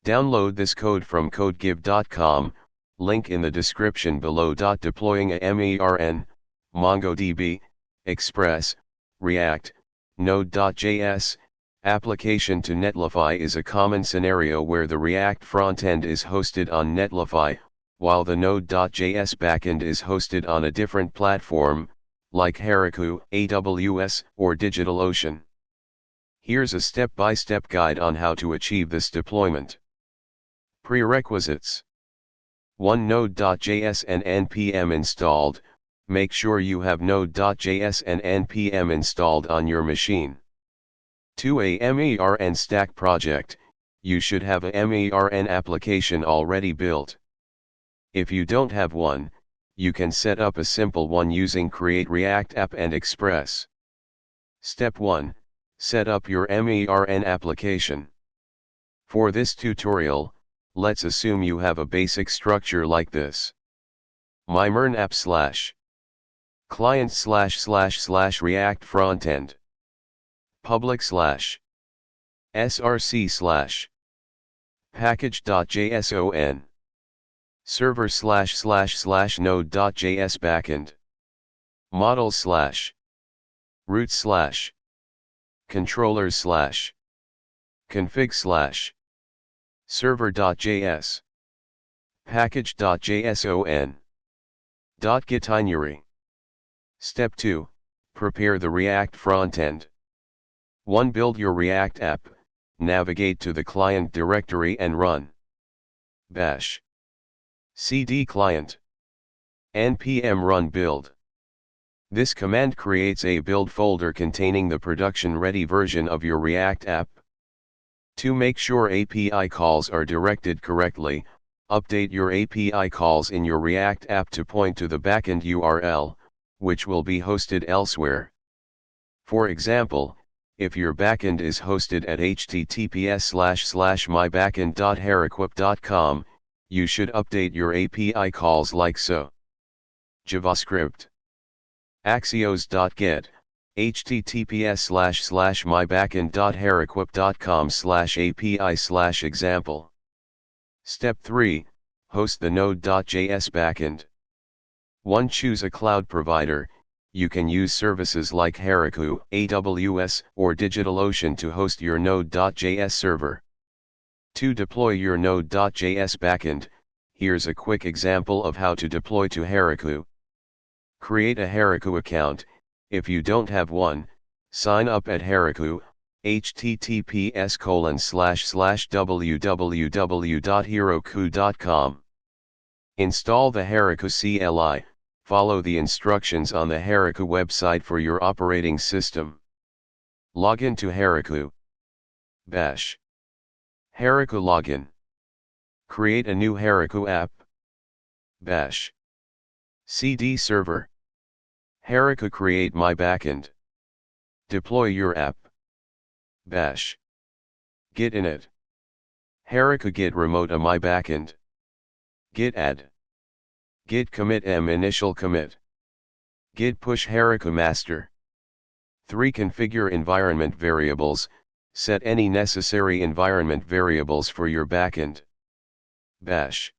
Download this code from codegive.com, link in the description below. Deploying a MERN, MongoDB, Express, React, node.js, application to Netlify is a common scenario where the React frontend is hosted on Netlify, while the node.js backend is hosted on a different platform, like Heroku, AWS, or DigitalOcean. Here's a step-by-step guide on how to achieve this deployment. Prerequisites: 1. Node.js and npm installed. Make sure you have node.js and npm installed on your machine. 2. A MERN stack project. You should have a MERN application already built. If you don't have one, you can set up a simple one using Create React App and Express. Step 1. Set up your MERN application. For this tutorial, let's assume you have a basic structure like this. my-mern-app / client / React frontend public / src / package.json server / node.js backend model / root / controllers / config / server.js package.json .getInary. Step 2. Prepare the React frontend. 1. Build your React app. Navigate to the client directory and run bash cd client npm run build. This command creates a build folder containing the production-ready version of your React app. To make sure API calls are directed correctly, update your API calls in your React app to point to the backend URL, which will be hosted elsewhere. For example, if your backend is hosted at https://mybackend.heroku.com, you should update your API calls like so. JavaScript axios.get https://mybackend.heroku.com/api/example. Step 3. Host the node.js backend. 1. Choose a cloud provider. You can use services like Heroku, AWS, or DigitalOcean to host your node.js server. 2. Deploy your node.js backend. Here's a quick example of how to deploy to Heroku. Create a Heroku account. If you don't have one, sign up at Heroku, https://www.heroku.com. Install the Heroku CLI, follow the instructions on the Heroku website for your operating system. Log in to Heroku. Bash Heroku login. Create a new Heroku app. Bash cd server. Heroku create my backend. Deploy your app. Bash git init. Heroku git remote a my backend. Git add. Git commit initial commit. Git push Heroku master. 3. Configure environment variables. Set any necessary environment variables for your backend. Bash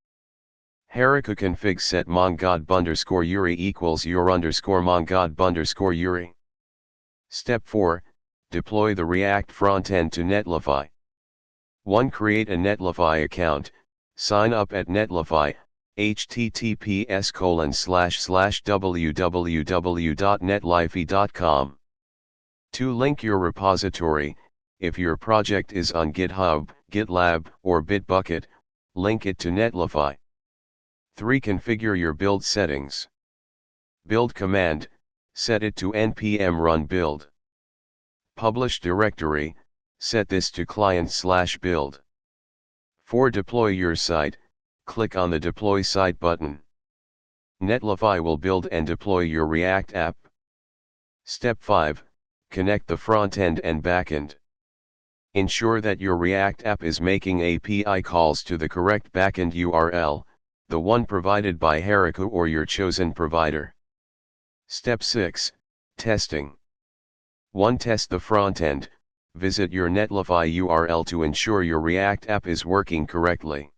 Heroku config set mongodb_URI equals your_mongodb_URI. Step 4. Deploy the React frontend to Netlify. 1. Create a Netlify account. Sign up at Netlify, https://www.netlify.com. 2. Link your repository. If your project is on GitHub, GitLab, or Bitbucket, link it to Netlify. 3. Configure your build settings. Build command, set it to npm run build. Publish directory, set this to client/build. 4. Deploy your site, click on the Deploy Site button. Netlify will build and deploy your React app. Step 5. Connect the frontend and backend. Ensure that your React app is making API calls to the correct backend URL, the one provided by Heroku or your chosen provider. Step 6. Testing. 1. Test the frontend. visit your Netlify URL to ensure your React app is working correctly.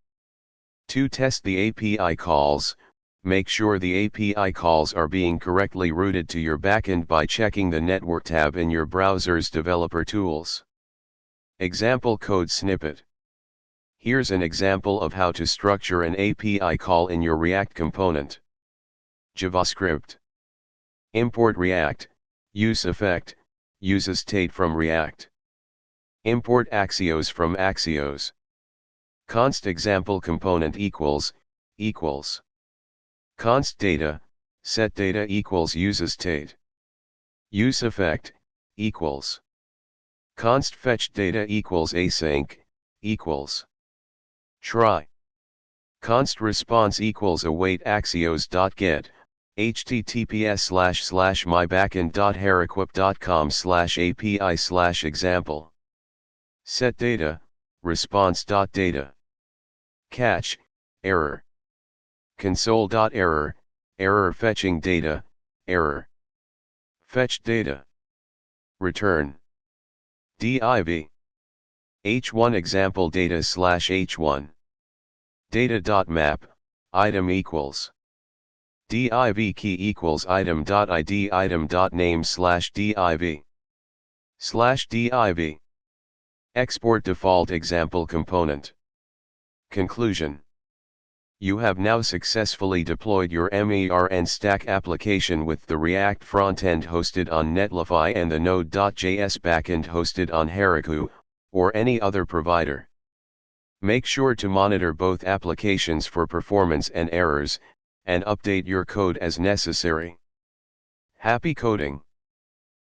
To test the API calls, make sure the API calls are being correctly routed to your backend by checking the Network tab in your browser's Developer Tools. Example code snippet. Here's an example of how to structure an API call in your React component. JavaScript. Import React, use effect, uses state from React. Import Axios from Axios. Const example component equals. Const data, set data equals uses state. Use effect, equals. Const fetch data equals async, equals. Try. Const response equals await axios.get, https://mybackend.heroku.com/api/example. Set data, response.data. Catch, error. Console.error, error fetching data, error. Fetch data. Return. div. h1 example data/h1. Data.map, item equals. div key equals item.id item.name/div. /div. Export default example component. Conclusion. You have now successfully deployed your MERN stack application with the React frontend hosted on Netlify and the node.js backend hosted on Heroku, or any other provider. Make sure to monitor both applications for performance and errors, and update your code as necessary. Happy coding!